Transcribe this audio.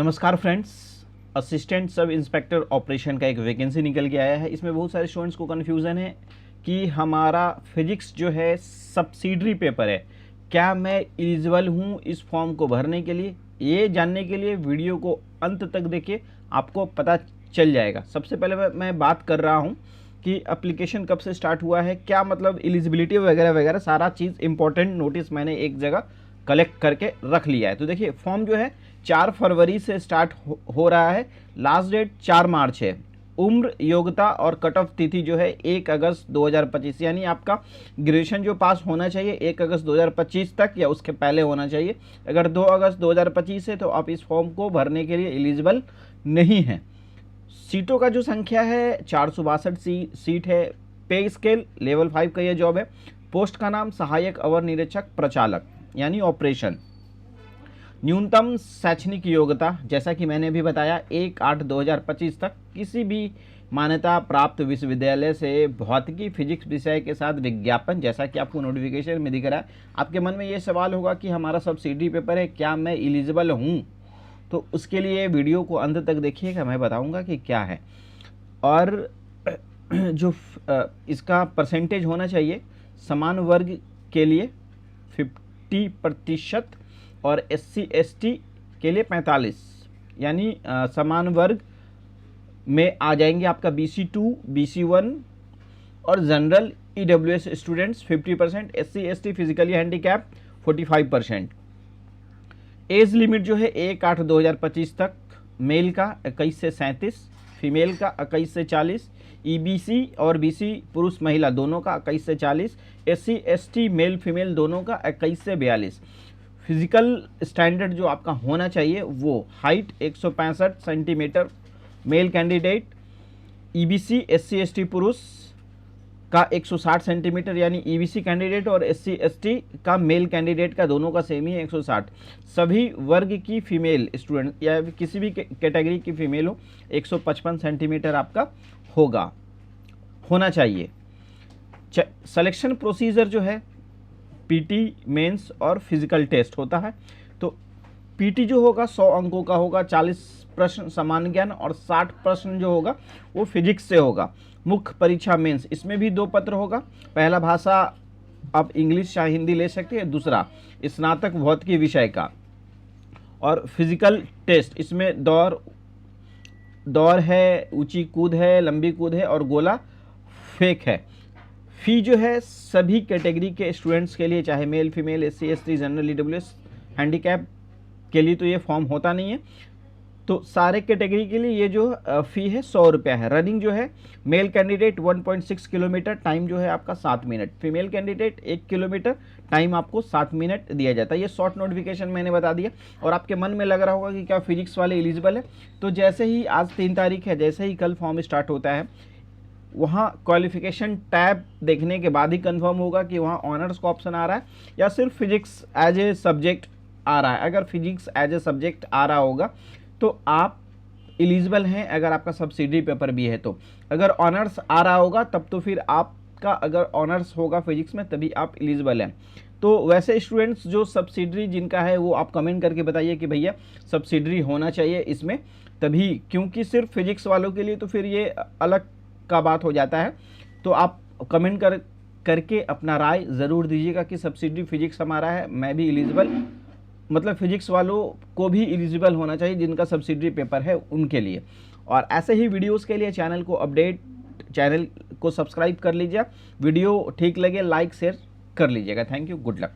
नमस्कार friends. Assistant sub inspector operation का एक वैकेंसी निकल के आया है। इसमें बहुत सारे स्टूडेंट्स को कन्फ्यूज़न है कि हमारा फिजिक्स जो है सब्सिडरी पेपर है, क्या मैं एलिजिबल हूँ इस फॉर्म को भरने के लिए। ये जानने के लिए वीडियो को अंत तक देखिए, आपको पता चल जाएगा। सबसे पहले मैं बात कर रहा हूँ कि एप्लीकेशन कब से स्टार्ट हुआ है, क्या मतलब एलिजिबिलिटी वगैरह वगैरह सारा चीज़ इंपॉर्टेंट नोटिस मैंने एक जगह कलेक्ट करके रख लिया है। तो देखिए, फॉर्म जो है 4 फरवरी से स्टार्ट हो रहा है, लास्ट डेट 4 मार्च है। उम्र, योग्यता और कट ऑफ तिथि जो है 1 अगस्त 2025, यानी आपका ग्रेजुएशन जो पास होना चाहिए 1 अगस्त 2025 तक या उसके पहले होना चाहिए। अगर 2 अगस्त 2025 है तो आप इस फॉर्म को भरने के लिए एलिजिबल नहीं हैं। सीटों का जो संख्या है 462 सीट है। पे स्केल लेवल 5 का यह जॉब है। पोस्ट का नाम सहायक अवर निरीक्षक प्रचालक यानी ऑपरेशन। न्यूनतम शैक्षणिक योग्यता जैसा कि मैंने अभी बताया 1/8/2025 तक किसी भी मान्यता प्राप्त विश्वविद्यालय से भौतिकी फिजिक्स विषय के साथ विज्ञापन, जैसा कि आपको नोटिफिकेशन में दिख रहा है। आपके मन में ये सवाल होगा कि हमारा सब्सिडी पेपर है, क्या मैं एलिजिबल हूँ? तो उसके लिए वीडियो को अंत तक देखिएगा, मैं बताऊँगा कि क्या है। और जो इसका परसेंटेज होना चाहिए समान वर्ग के लिए 50% और SC ST के लिए 45, यानी समान वर्ग में आ जाएंगे आपका BC2 BC1 और general EWS students 50%, SC ST physically handicap 45%। Age limit जो है 1/8/2025 तक, मेल का 21 से 37, फीमेल का 21 से 40, EBC और BC पुरुष महिला दोनों का 21 से 40, SC ST मेल फीमेल दोनों का 21 से 42। फिजिकल स्टैंडर्ड जो आपका होना चाहिए वो height 165 centimetre male candidate, EBC SC ST पुरुष का 160 सेंटीमीटर यानी EBC कैंडिडेट और SC ST का मेल कैंडिडेट का दोनों का सेम ही 160। सभी वर्ग की फीमेल स्टूडेंट या किसी भी कैटेगरी की फीमेल हो 155 सेंटीमीटर आपका होना चाहिए। सिलेक्शन प्रोसीजर जो है PT मेंस और फिजिकल टेस्ट होता है। तो PT जो होगा 100 अंकों का होगा, 40 प्रश्न समान ज्ञान और 60 प्रश्न जो होगा वो फिजिक्स से होगा। मुख्य परीक्षा मेंस, इसमें भी 2 पत्र होगा। पहला भाषा आप इंग्लिश या हिंदी ले सकते हैं, दूसरा स्नातक भौतिकी विषय का। और फिजिकल टेस्ट इसमें दौड़ है, ऊंची कूद है, लंबी कूद है और गोला फेंक है। फी जो है सभी कैटेगरी के स्टूडेंट्स के लिए, चाहे male female SC ST general EWS handicap के लिए तो ये फॉर्म होता नहीं है। तो सारे कैटेगरी के लिए ये जो फ़ी है 100 रुपया है। रनिंग जो है मेल कैंडिडेट 1.6 किलोमीटर, टाइम जो है आपका 7 minute. Female candidate 1 kilometre, time आपको 7 मिनट दिया जाता है। ये शॉर्ट नोटिफिकेशन मैंने बता दिया। और आपके मन में लग रहा होगा कि क्या फिजिक्स वाले एलिजिबल है, तो जैसे ही आज 3 तारीख है, जैसे ही कल फॉर्म स्टार्ट होता है वहाँ क्वालिफिकेशन टैब देखने के बाद ही कंफर्म होगा कि वहाँ ऑनर्स का ऑप्शन आ रहा है या सिर्फ फिजिक्स एज ए सब्जेक्ट आ रहा है। अगर फिजिक्स एज ए सब्जेक्ट आ रहा होगा तो आप एलिजिबल हैं, अगर आपका सब्सिडी पेपर भी है तो। अगर ऑनर्स आ रहा होगा तब तो फिर आपका, अगर ऑनर्स होगा फिजिक्स में तभी आप एलिजिबल हैं। तो वैसे स्टूडेंट्स जो सब्सिडरी जिनका है वो आप कमेंट करके बताइए कि भैया सब्सिडरी होना चाहिए इसमें तभी, क्योंकि सिर्फ फिजिक्स वालों के लिए तो फिर ये अलग का बात हो जाता है। तो आप कमेंट करके अपना राय ज़रूर दीजिएगा कि सब्सिडी फिजिक्स हमारा है, मैं भी एलिजिबल, मतलब फिजिक्स वालों को भी एलिजिबल होना चाहिए जिनका सब्सिडी पेपर है उनके लिए। और ऐसे ही वीडियोस के लिए चैनल को सब्सक्राइब कर लीजिए। वीडियो ठीक लगे लाइक शेयर कर लीजिएगा। Thank you, good luck.